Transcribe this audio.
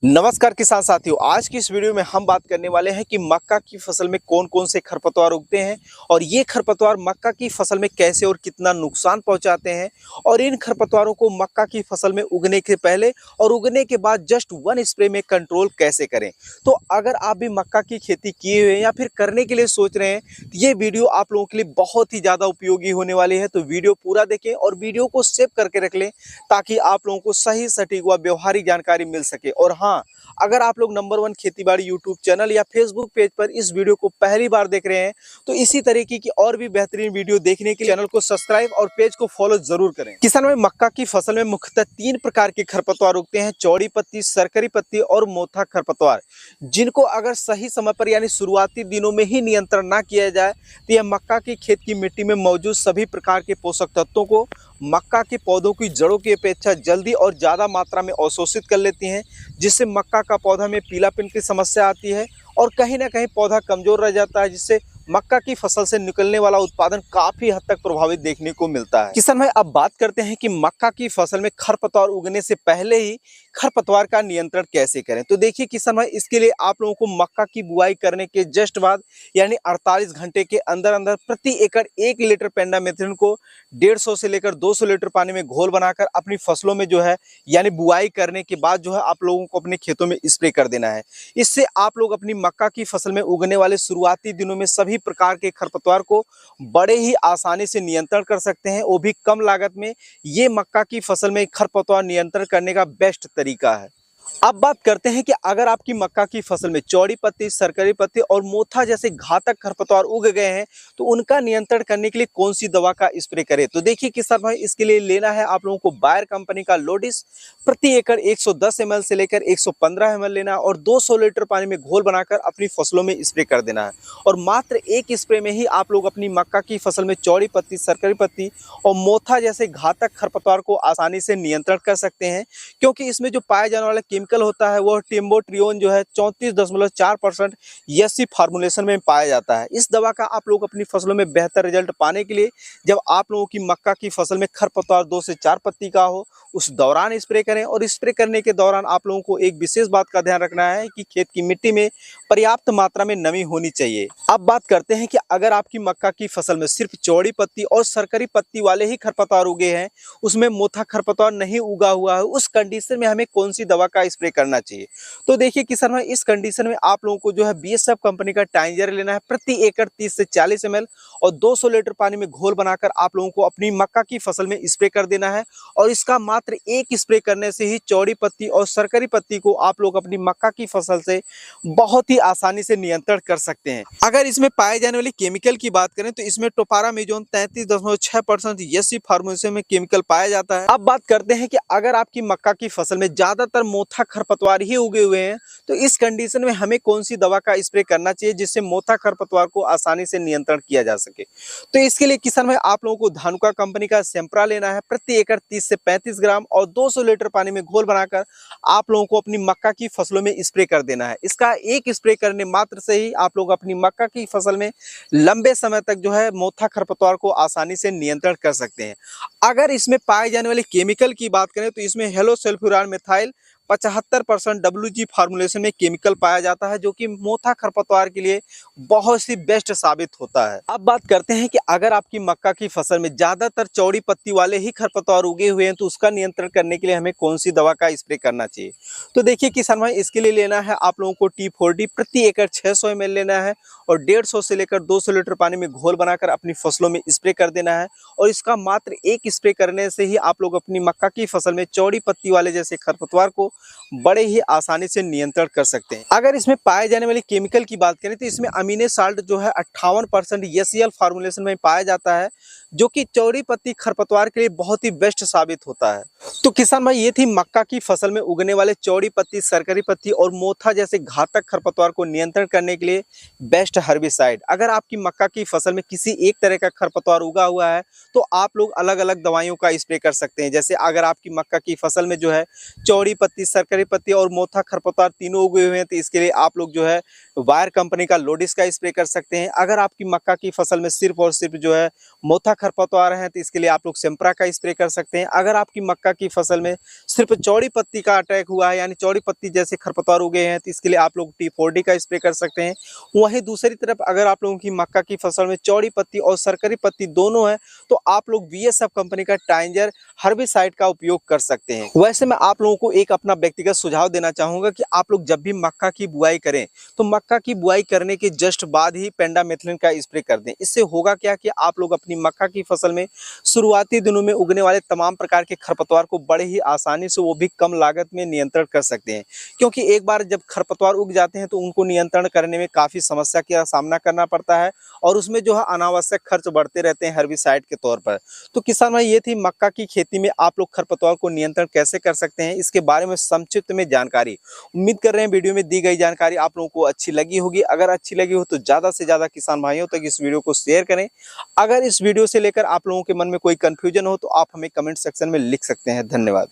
नमस्कार किसान साथियों। आज की इस वीडियो में हम बात करने वाले हैं कि मक्का की फसल में कौन कौन से खरपतवार उगते हैं और ये खरपतवार मक्का की फसल में कैसे और कितना नुकसान पहुंचाते हैं और इन खरपतवारों को मक्का की फसल में उगने के पहले और उगने के बाद जस्ट वन स्प्रे में कंट्रोल कैसे करें। तो अगर आप भी मक्का की खेती किए हुए हैं या फिर करने के लिए सोच रहे हैं तो ये वीडियो आप लोगों के लिए बहुत ही ज़्यादा उपयोगी होने वाली है। तो वीडियो पूरा देखें और वीडियो को सेव करके रख लें ताकि आप लोगों को सही सटीक व व्यवहारिक जानकारी मिल सके। और हाँ, अगर आप लोग नंबर 1 खेतीबाड़ी यूट्यूब चैनल या फेसबुक पेज पर इस वीडियो को पहली बार देख रहे हैं तो इसी तरीके की और भी बेहतरीन वीडियो देखने के लिए चैनल को सब्सक्राइब और पेज को फॉलो जरूर करें। किसान में मक्का की फसल में मुख्यतः 3 प्रकार के खरपतवार उगते हैं: चौड़ी पत्ती, सरकरी पत्ती और मोथा खरपतवार, जिनको अगर सही समय पर यानी शुरुआती दिनों में ही नियंत्रण ना किया जाए तो यह मक्का की खेत की मिट्टी में मौजूद सभी प्रकार के पोषक तत्वों को मक्का के पौधों की जड़ों की अपेक्षा जल्दी और ज़्यादा मात्रा में अवशोषित कर लेती हैं, जिससे मक्का का पौधा में पीलापन की समस्या आती है और कहीं ना कहीं पौधा कमज़ोर रह जाता है, जिससे मक्का की फसल से निकलने वाला उत्पादन काफ़ी हद तक प्रभावित देखने को मिलता है। किसान भाई, अब बात करते हैं कि मक्का की फसल में खरपतवार उगने से पहले ही खरपतवार का नियंत्रण कैसे करें। तो देखिए किसान भाई, इसके लिए आप लोगों को मक्का की बुआई करने के जस्ट बाद यानी 48 घंटे के अंदर अंदर प्रति एकड़ 1 लीटर पेंडामेथ्रिन को 150 से लेकर 200 लीटर पानी में घोल बनाकर अपनी फसलों में जो है यानी बुआई करने के बाद जो है आप लोगों को अपने खेतों में स्प्रे कर देना है। इससे आप लोग अपनी मक्का की फसल में उगने वाले शुरुआती दिनों में सभी प्रकार के खरपतवार को बड़े ही आसानी से नियंत्रण कर सकते हैं, वो भी कम लागत में। ये मक्का की फसल में खरपतवार नियंत्रण करने का बेस्ट तरीका है। अब बात करते हैं कि अगर आपकी मक्का की फसल में चौड़ी पत्ती, सरकरी पत्ती और मोथा जैसे घातक खरपतवार उग गए हैं तो उनका नियंत्रण करने के लिए कौन सी दवा का स्प्रे करें। तो देखिए किसान भाई, इसके लिए लेना है आप लोगों को बायर कंपनी का लोडिस। प्रति एकड़ 110 ml से लेकर 115 ml लेना और 200 लीटर पानी में घोल बनाकर अपनी फसलों में स्प्रे कर देना है। और मात्र एक स्प्रे में ही आप लोग अपनी मक्का की फसल में चौड़ी पत्ती, सरकरी पत्ती और मोथा जैसे घातक खरपतवार को आसानी से नियंत्रण कर सकते हैं, क्योंकि इसमें जो पाए जाने वाला केमिकल होता है वो टिम्बोट्रियोन जो है 34.4% एससी फार्मूलेशन में पाया जाता है। इस दवा का आप लोग अपनी फसलों में बेहतर रिजल्ट पाने के लिए जब आप लोगों की मक्का की फसल में खरपतवार 2 से 4 पत्ती का हो उस दौरान स्प्रे करें। और स्प्रे करने के दौरान आप लोगों को एक विशेष बात का ध्यान रखना है कि खेत की मिट्टी में पर्याप्त मात्रा में नमी होनी चाहिए। अब बात करते हैं कि अगर आपकी मक्का की फसल में सिर्फ चौड़ी पत्ती और सरकरी पत्ती वाले ही खरपतवार उगे हैं, उसमें मोथा खरपतवार नहीं उगा हुआ है, उस कंडीशन में हमें कौन सी दवा का स्प्रे करना चाहिए। तो देखिए किसान भाई, इस कंडीशन में आप लोगों को जो है बीएसएफ कंपनी का टाइजर लेना है। प्रति एकड़ 30 से 40 ml और 200 लीटर पानी में घोल बनाकर आप लोगों को अपनी मक्का की फसल में स्प्रे कर देना है। और इसका मात्र एक स्प्रे करने से ही चौड़ी पत्ती और सरकरी पत्ती को आप लोग अपनी मक्का की फसल से बहुत ही आसानी से नियंत्रण कर सकते हैं। अगर इसमें पाए जाने वाली केमिकल की बात करें तो इसमें टोपारामेजोन 33.6% एससी फार्मूलेशन में केमिकल पाया जाता है। अब बात करते हैं कि अगर आपकी मक्का की फसल में ज्यादातर मोथा खरपतवार ही उगे हुए हैं तो इस कंडीशन में हमें कौन सी दवा का स्प्रे करना चाहिए जिससे मोथा खरपतवार को आसानी से नियंत्रण किया जा सके। तो इसके लिए किसान भाई, आप लोगों को धानुका कंपनी का सेम्प्रा लेना है। प्रति एकड़ 30 से 35 ग्राम और 200 लीटर पानी में घोल बनाकर आप लोगों को अपनी मक्का की फसलों में स्प्रे कर देना है। इसका एक स्प्रे करने मात्र से ही आप लोग अपनी मक्का की फसल में लंबे समय तक जो है मोथा खरपतवार को आसानी से नियंत्रण कर सकते हैं। अगर इसमें पाए जाने वाले केमिकल की बात करें तो इसमें हेलोसल्फ्यूरान मिथाइल 75% WG फार्मूलेशन में केमिकल पाया जाता है, जो कि मोथा खरपतवार के लिए बहुत सी बेस्ट साबित होता है। अब बात करते हैं कि अगर आपकी मक्का की फसल में ज्यादातर चौड़ी पत्ती वाले ही खरपतवार उगे हुए हैं तो उसका नियंत्रण करने के लिए हमें कौन सी दवा का स्प्रे करना चाहिए। तो देखिए किसान भाई, इसके लिए लेना है आप लोगों को T4D। प्रति एकड़ 600 ml लेना है और 150 से लेकर 200 लीटर पानी में घोल बनाकर अपनी फसलों में स्प्रे कर देना है। और इसका मात्र एक स्प्रे करने से ही आप लोग अपनी मक्का की फसल में चौड़ी पत्ती वाले जैसे खरपतवार को बड़े ही आसानी से नियंत्रण कर सकते हैं। अगर इसमें पाए जाने वाली केमिकल की बात करें तो इसमें अमीनो साल्ट जो है 58% एसीएल फार्मूलेशन में पाया जाता है, जो कि चौड़ी पत्ती खरपतवार के लिए बहुत ही बेस्ट साबित होता है। तो किसान भाई, ये थी मक्का की फसल में उगने वाले चौड़ी पत्ती, सरकरी पत्ती और मोथा जैसे घातक खरपतवार को नियंत्रण करने के लिए बेस्ट हर्बिसाइड। अगर आपकी मक्का की फसल में किसी एक तरह का खरपतवार उगा हुआ है तो आप लोग अलग अलग दवाइयों का स्प्रे कर सकते हैं। जैसे अगर आपकी मक्का की फसल में जो है चौड़ी पत्ती, सरकरी सरकरी पत्ती और मोथा खरपतवार तीनों उगे हुए हैं, तो इसके लिए आप लोग जो है वायर कंपनी का लोडिस का स्प्रे कर सकते हैं। अगर आपकी मक्का की फसल में सिर्फ और सिर्फ जो है मोथा खरपतवार है, तो इसके लिए आप लोग सेम्प्रा का स्प्रे कर सकते हैं। अगर आपकी मक्का की फसल में सिर्फ चौड़ी पत्ती का अटैक हुआ है, यानी चौड़ी पत्ती जैसे खरपतवार उगे हैं, तो इसके लिए आप लोग T4D का स्प्रे कर सकते हैं। वहीं दूसरी तरफ अगर आप लोगों की मक्का की फसल में चौड़ी पत्ती और सरकरी पत्ती दोनों है, तो आप लोग BSF कंपनी का टाइंजर हर्बिसाइड का उपयोग कर सकते हैं। वैसे मैं आप लोगों को एक अपना व्यक्तिगत सुझाव देना चाहूंगा कि आप लोग जब भी मक्का की बुआई करें, तो मक्का की बुआई करने के जस्ट बाद ही पेंडामेथलिन का स्प्रे कर दें। इससे होगा क्या कि आप लोग अपनी मक्का की फसल में शुरुआती दिनों में उगने वाले तमाम प्रकार के खरपतवार को बड़े ही आसानी से, वो भी कम लागत में नियंत्रण कर सकते हैं। क्योंकि एक बार जब खरपतवार उग जाते हैं तो उनको नियंत्रण करने में काफ़ी समस्या का सामना करना पड़ता है, और उसमें जो है अनावश्यक खर्च बढ़ते रहते हैं हर्बिसाइड के तौर पर। तो किसान भाई, ये थी मक्का की खेती में आप लोग खरपतवार को नियंत्रण कैसे कर सकते हैं, इसके बारे में संक्षिप्त में जानकारी। उम्मीद कर रहे हैं वीडियो में दी गई जानकारी आप लोगों को अच्छी लगी होगी। अगर अच्छी लगी हो तो ज़्यादा से ज़्यादा किसान भाइयों तक इस वीडियो को शेयर करें। अगर इस वीडियो से लेकर आप लोगों के मन में कोई कंफ्यूजन हो तो आप हमें कमेंट सेक्शन में लिख सकते हैं। धन्यवाद।